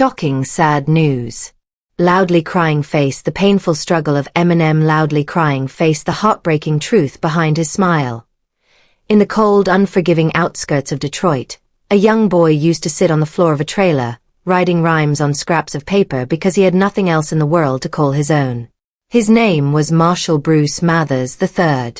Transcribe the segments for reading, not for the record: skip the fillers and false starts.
Shocking, sad news. Loudly crying face, the painful struggle of Eminem. Loudly crying face, the heartbreaking truth behind his smile. In the cold, unforgiving outskirts of Detroit, a young boy used to sit on the floor of a trailer, writing rhymes on scraps of paper because he had nothing else in the world to call his own. His name was Marshall Bruce Mathers III.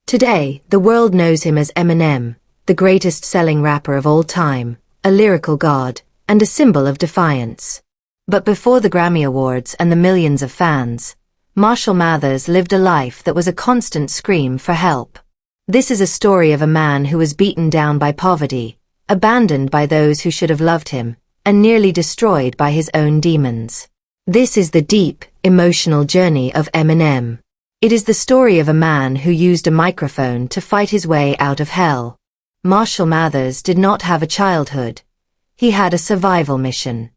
Today, the world knows him as Eminem, the greatest-selling rapper of all time, a lyrical god, and a symbol of defiance. But before the Grammy Awards and the millions of fans, Marshall Mathers lived a life that was a constant scream for help. This is a story of a man who was beaten down by poverty, abandoned by those who should have loved him, and nearly destroyed by his own demons. This is the deep, emotional journey of Eminem. It is the story of a man who used a microphone to fight his way out of hell. Marshall Mathers did not have a childhood. He had a survival mission.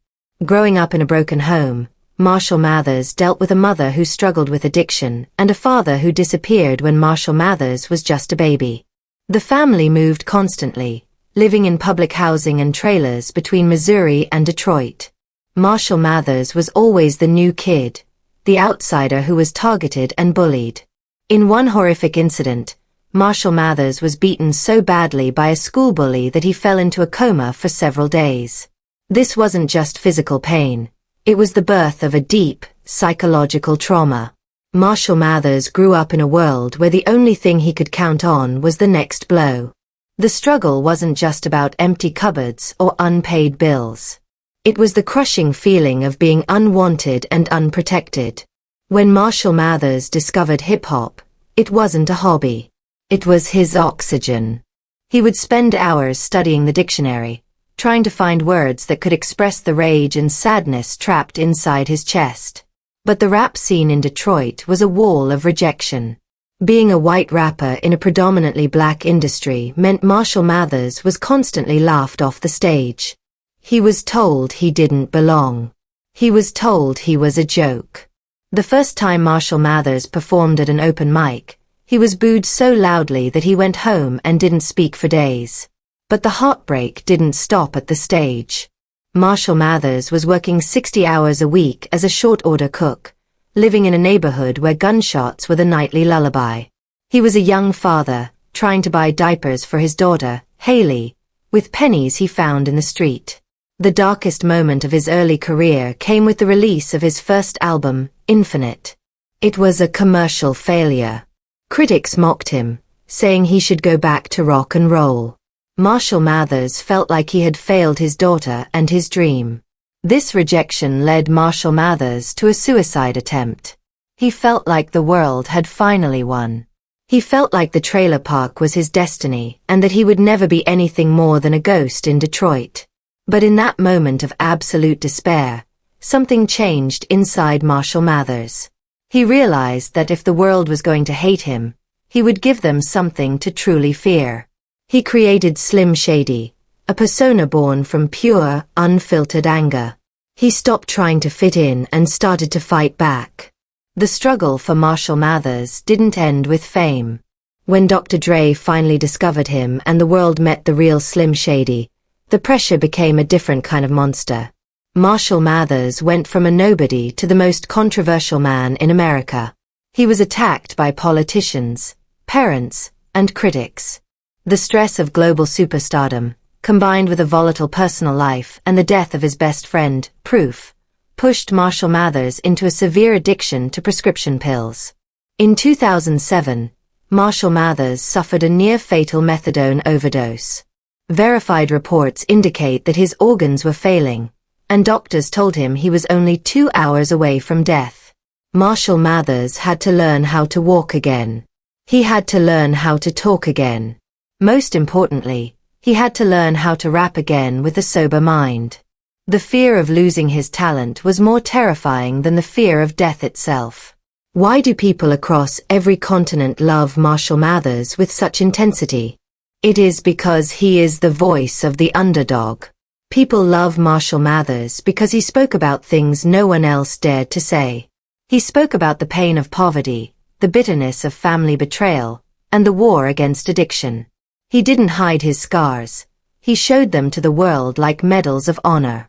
Growing up in a broken home, Marshall Mathers dealt with a mother who struggled with addiction and a father who disappeared when Marshall Mathers was just a baby. The family moved constantly, living in public housing and trailers between Missouri and Detroit. Marshall Mathers was always the new kid, the outsider who was targeted and bullied. In one horrific incident, Marshall Mathers was beaten so badly by a school bully that he fell into a coma for several days. This wasn't just physical pain. It was the birth of a deep, psychological trauma. Marshall Mathers grew up in a world where the only thing he could count on was the next blow. The struggle wasn't just about empty cupboards or unpaid bills. It was the crushing feeling of being unwanted and unprotected. When Marshall Mathers discovered hip-hop, it wasn't a hobby. It was his oxygen. He would spend hours studying the dictionary, trying to find words that could express the rage and sadness trapped inside his chest. But the rap scene in Detroit was a wall of rejection. Being a white rapper in a predominantly black industry meant Marshall Mathers was constantly laughed off the stage. He was told he didn't belong. He was told he was a joke. The first time Marshall Mathers performed at an open mic, he was booed so loudly that he went home and didn't speak for days. But the heartbreak didn't stop at the stage. Marshall Mathers was working 60 hours a week as a short-order cook, living in a neighborhood where gunshots were the nightly lullaby. He was a young father, trying to buy diapers for his daughter, Haley, with pennies he found in the street. The darkest moment of his early career came with the release of his first album, Infinite. It was a commercial failure. Critics mocked him, saying he should go back to rock and roll. Marshall Mathers felt like he had failed his daughter and his dream. This rejection led Marshall Mathers to a suicide attempt. He felt like the world had finally won. He felt like the trailer park was his destiny and that he would never be anything more than a ghost in Detroit. But in that moment of absolute despair, something changed inside Marshall Mathers. He realized that if the world was going to hate him, he would give them something to truly fear. He created Slim Shady, a persona born from pure, unfiltered anger. He stopped trying to fit in and started to fight back. The struggle for Marshall Mathers didn't end with fame. When Dr. Dre finally discovered him and the world met the real Slim Shady, the pressure became a different kind of monster. Marshall Mathers went from a nobody to the most controversial man in America. He was attacked by politicians, parents, and critics. The stress of global superstardom, combined with a volatile personal life and the death of his best friend, Proof, pushed Marshall Mathers into a severe addiction to prescription pills. In 2007, Marshall Mathers suffered a near-fatal methadone overdose. Verified reports indicate that his organs were failing, and doctors told him he was only 2 hours away from death. Marshall Mathers had to learn how to walk again. He had to learn how to talk again. Most importantly, he had to learn how to rap again with a sober mind. The fear of losing his talent was more terrifying than the fear of death itself. Why do people across every continent love Marshall Mathers with such intensity? It is because he is the voice of the underdog. People love Marshall Mathers because he spoke about things no one else dared to say. He spoke about the pain of poverty, the bitterness of family betrayal, and the war against addiction. He didn't hide his scars. He showed them to the world like medals of honor.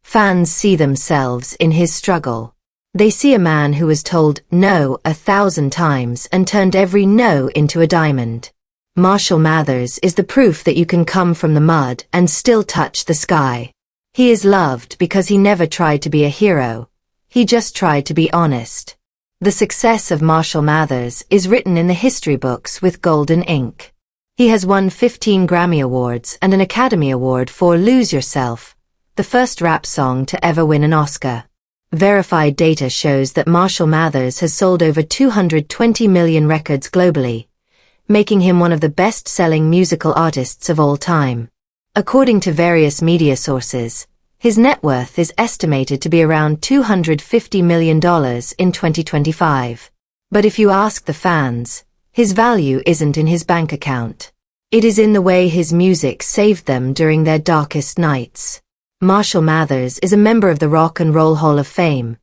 Fans see themselves in his struggle. They see a man who was told no 1,000 times and turned every no into a diamond. Marshall Mathers is the proof that you can come from the mud and still touch the sky. He is loved because he never tried to be a hero. He just tried to be honest. The success of Marshall Mathers is written in the history books with golden ink. He has won 15 Grammy Awards and an Academy Award for Lose Yourself, the first rap song to ever win an Oscar. Verified data shows that Marshall Mathers has sold over 220 million records globally, making him one of the best-selling musical artists of all time. According to various media sources, his net worth is estimated to be around $250 million in 2025. But if you ask the fans, his value isn't in his bank account. It is in the way his music saved them during their darkest nights. Marshall Mathers is a member of the Rock and Roll Hall of Fame,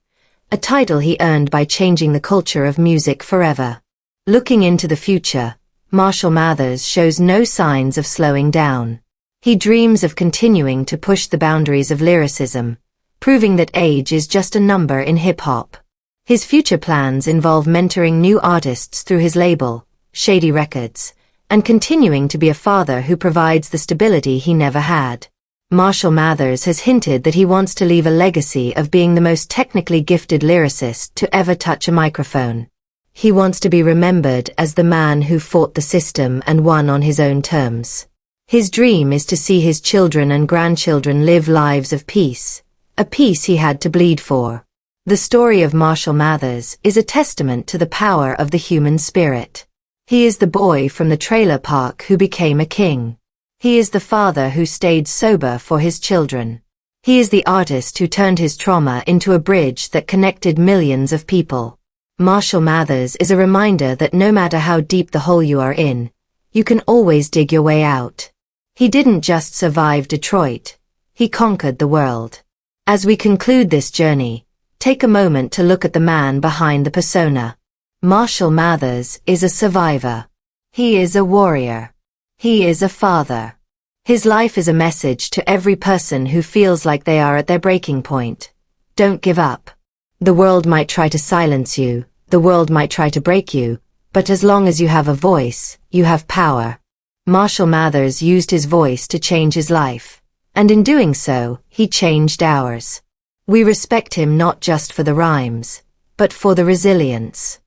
a title he earned by changing the culture of music forever. Looking into the future, Marshall Mathers shows no signs of slowing down. He dreams of continuing to push the boundaries of lyricism, proving that age is just a number in hip-hop. His future plans involve mentoring new artists through his label, Shady Records, and continuing to be a father who provides the stability he never had. Marshall Mathers has hinted that he wants to leave a legacy of being the most technically gifted lyricist to ever touch a microphone. He wants to be remembered as the man who fought the system and won on his own terms. His dream is to see his children and grandchildren live lives of peace, a peace he had to bleed for. The story of Marshall Mathers is a testament to the power of the human spirit. He is the boy from the trailer park who became a king. He is the father who stayed sober for his children. He is the artist who turned his trauma into a bridge that connected millions of people. Marshall Mathers is a reminder that no matter how deep the hole you are in, you can always dig your way out. He didn't just survive Detroit, he conquered the world. As we conclude this journey, take a moment to look at the man behind the persona. Marshall Mathers is a survivor. He is a warrior. He is a father. His life is a message to every person who feels like they are at their breaking point. Don't give up. The world might try to silence you, the world might try to break you, but as long as you have a voice, you have power. Marshall Mathers used his voice to change his life, and in doing so, he changed ours. We respect him not just for the rhymes, but for the resilience.